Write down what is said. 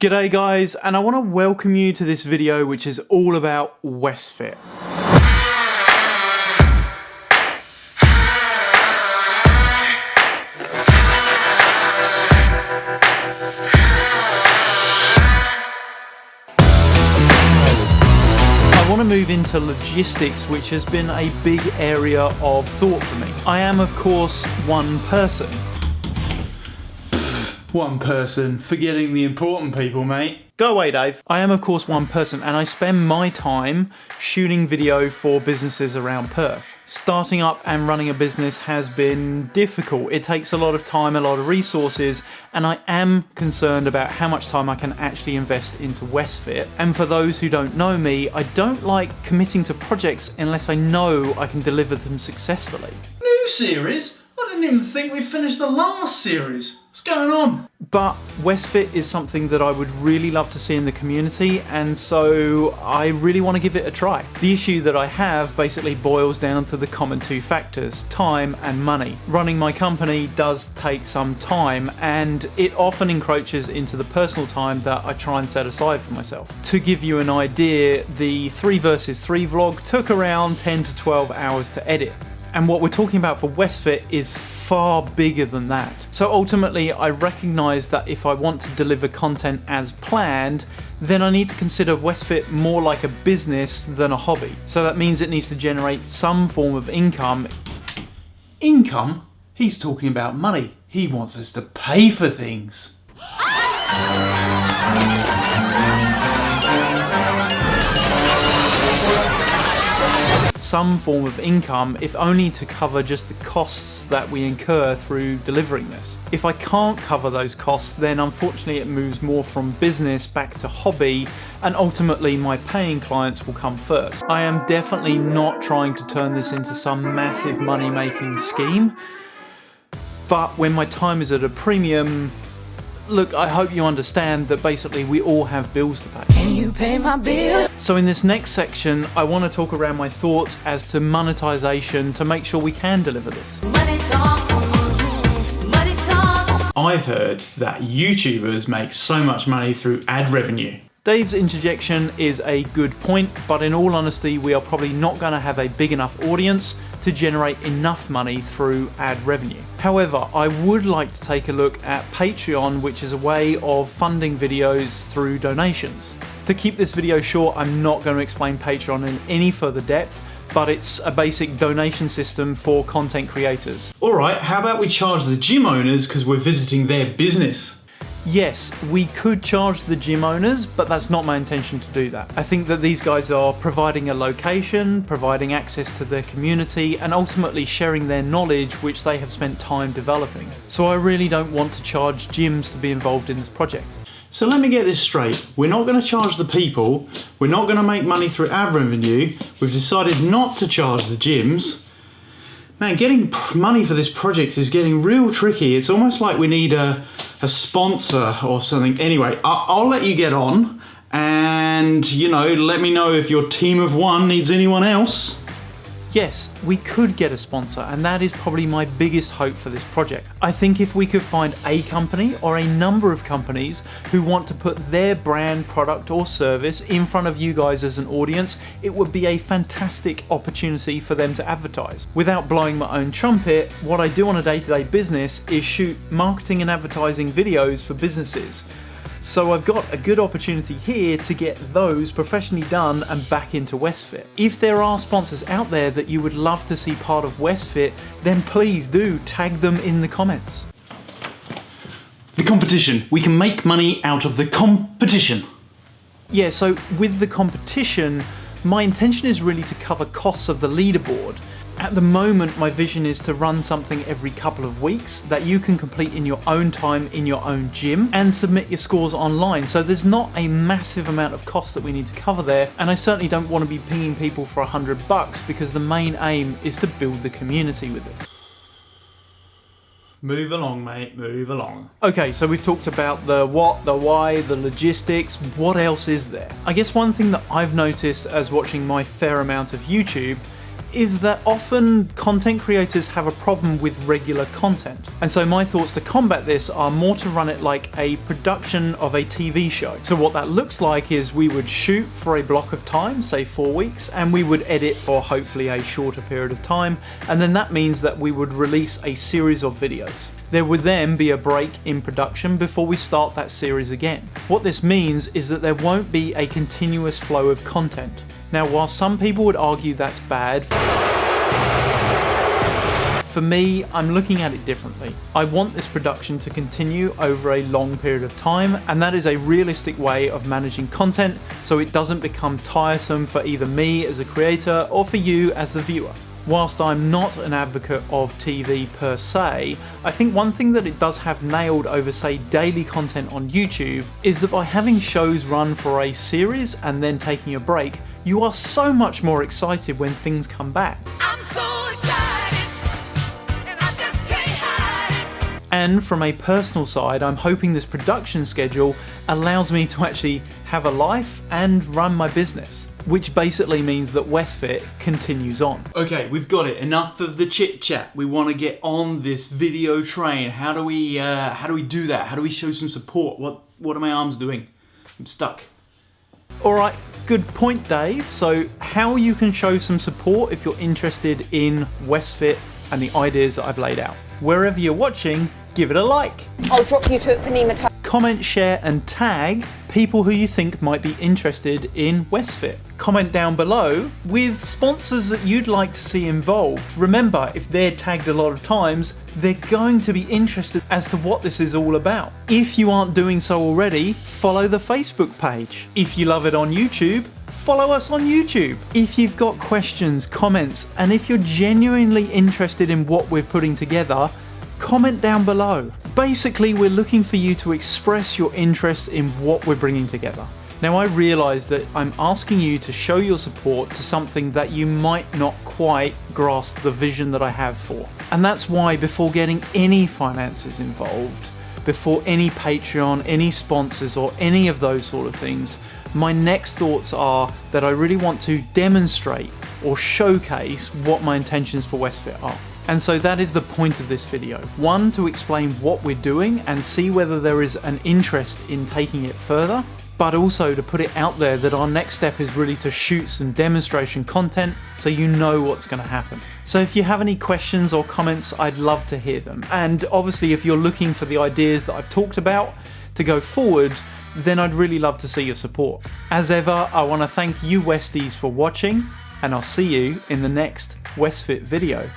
G'day guys, and I want to welcome you to this video which is all about Westfit. I want to move into logistics, which has been a big area of thought for me. I am of course one person. One person, forgetting the important people, mate. Go away, Dave. I am of course one person, and I spend my time shooting video for businesses around Perth. Starting up and running a business has been difficult. It takes a lot of time, a lot of resources, and I am concerned about how much time I can actually invest into Westfit. And for those who don't know me, I don't like committing to projects unless I know I can deliver them successfully. New series? I didn't even think we finished the last series. What's going on? But Westfit is something that I would really love to see in the community, and so I really want to give it a try. The issue that I have basically boils down to the common two factors: time and money. Running my company does take some time, and it often encroaches into the personal time that I try and set aside for myself. To give you an idea, the 3 vs 3 vlog took around 10 to 12 hours to edit. And what we're talking about for Westfit is far bigger than that. So ultimately, I recognize that if I want to deliver content as planned, then I need to consider Westfit more like a business than a hobby. So that means it needs to generate some form of income. Income? He's talking about money. He wants us to pay for things. Some form of income, if only to cover just the costs that we incur through delivering this. If I can't cover those costs, then unfortunately it moves more from business back to hobby, and ultimately my paying clients will come first. I am definitely not trying to turn this into some massive money-making scheme, but when my time is at a premium, look, I hope you understand that basically we all have bills to pay. Can you pay my bill? So in this next section, I want to talk around my thoughts as to monetization to make sure we can deliver this. Money talks, money talks. I've heard that YouTubers make so much money through ad revenue. Dave's interjection is a good point, but in all honesty, we are probably not going to have a big enough audience to generate enough money through ad revenue. However, I would like to take a look at Patreon, which is a way of funding videos through donations. To keep this video short, I'm not going to explain Patreon in any further depth, but it's a basic donation system for content creators. Alright, how about we charge the gym owners because we're visiting their business? Yes, we could charge the gym owners, but that's not my intention to do that. I think that these guys are providing a location, providing access to their community, and ultimately sharing their knowledge which they have spent time developing. So I really don't want to charge gyms to be involved in this project. So let me get this straight. We're not going to charge the people, we're not going to make money through ad revenue, we've decided not to charge the gyms. Man, getting money for this project is getting real tricky. It's almost like we need a sponsor or something. Anyway, I'll let you get on and, you know, let me know if your team of one needs anyone else. Yes, we could get a sponsor, and that is probably my biggest hope for this project. I think if we could find a company or a number of companies who want to put their brand, product or service in front of you guys as an audience, it would be a fantastic opportunity for them to advertise. Without blowing my own trumpet, what I do on a day-to-day business is shoot marketing and advertising videos for businesses. So I've got a good opportunity here to get those professionally done and back into Westfit. If there are sponsors out there that you would love to see part of Westfit, then please do tag them in the comments. The competition. We can make money out of the competition. Yeah, so with the competition, my intention is really to cover costs of the leaderboard. At the moment, my vision is to run something every couple of weeks that you can complete in your own time in your own gym and submit your scores online. So there's not a massive amount of costs that we need to cover there, and I certainly don't want to be pinging people for $100 because the main aim is to build the community with this. Move along, mate, move along. Okay, so we've talked about the what, the why, the logistics. What else is there? I guess one thing that I've noticed as watching my fair amount of YouTube is that often content creators have a problem with regular content. And so my thoughts to combat this are more to run it like a production of a TV show. So what that looks like is we would shoot for a block of time, say 4 weeks, and we would edit for hopefully a shorter period of time. And then that means that we would release a series of videos. There would then be a break in production before we start that series again. What this means is that there won't be a continuous flow of content. Now, while some people would argue that's bad, for me, I'm looking at it differently. I want this production to continue over a long period of time, and that is a realistic way of managing content so it doesn't become tiresome for either me as a creator or for you as the viewer. Whilst I'm not an advocate of TV per se, I think one thing that it does have nailed over, say, daily content on YouTube is that by having shows run for a series and then taking a break, you are so much more excited when things come back. I'm so excited, and I just can't hide it. And from a personal side, I'm hoping this production schedule allows me to actually have a life and run my business, which basically means that Westfit continues on. Okay, we've got it. Enough of the chit chat. We want to get on this video train. How do we do that? How do we show some support? What are my arms doing? I'm stuck. All right, good point, Dave. So how you can show some support if you're interested in Westfit and the ideas that I've laid out. Wherever you're watching, give it a like. I'll drop you to Panema. Comment, share and tag people who you think might be interested in Westfit. Comment down below with sponsors that you'd like to see involved. Remember, if they're tagged a lot of times, they're going to be interested as to what this is all about. If you aren't doing so already, follow the Facebook page. If you love it on YouTube, follow us on YouTube. If you've got questions, comments, and if you're genuinely interested in what we're putting together, comment down below. Basically, we're looking for you to express your interest in what we're bringing together. Now, I realise that I'm asking you to show your support to something that you might not quite grasp the vision that I have for. And that's why before getting any finances involved, before any Patreon, any sponsors or any of those sort of things, my next thoughts are that I really want to demonstrate or showcase what my intentions for Westfit are. And so that is the point of this video. One, to explain what we're doing and see whether there is an interest in taking it further, but also to put it out there that our next step is really to shoot some demonstration content so you know what's going to happen. So if you have any questions or comments, I'd love to hear them. And obviously, if you're looking for the ideas that I've talked about to go forward, then I'd really love to see your support. As ever, I want to thank you Westies for watching, and I'll see you in the next Westfit video.